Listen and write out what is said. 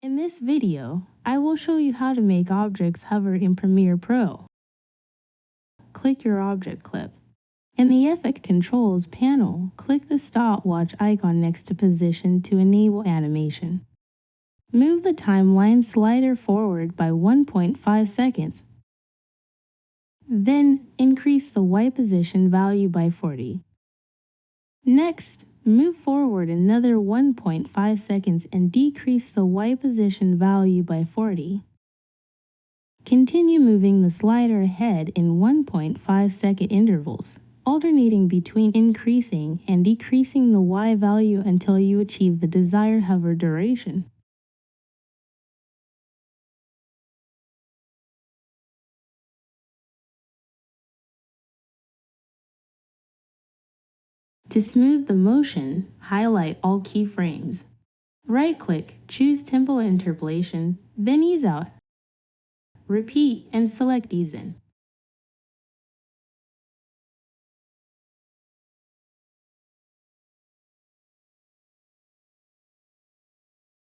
In this video, I will show you how to make objects hover in Premiere Pro. Click your object clip. In the Effect Controls panel, click the stopwatch icon next to Position to enable animation. Move the timeline slider forward by 1.5 seconds. Then, increase the Y position value by 40. Next, move forward another 1.5 seconds and decrease the Y position value by 40. Continue moving the slider ahead in 1.5 second intervals, alternating between increasing and decreasing the Y value until you achieve the desired hover duration. To smooth the motion, highlight all keyframes. Right-click, choose Tempo Interpolation, then Ease Out. Repeat and select Ease In.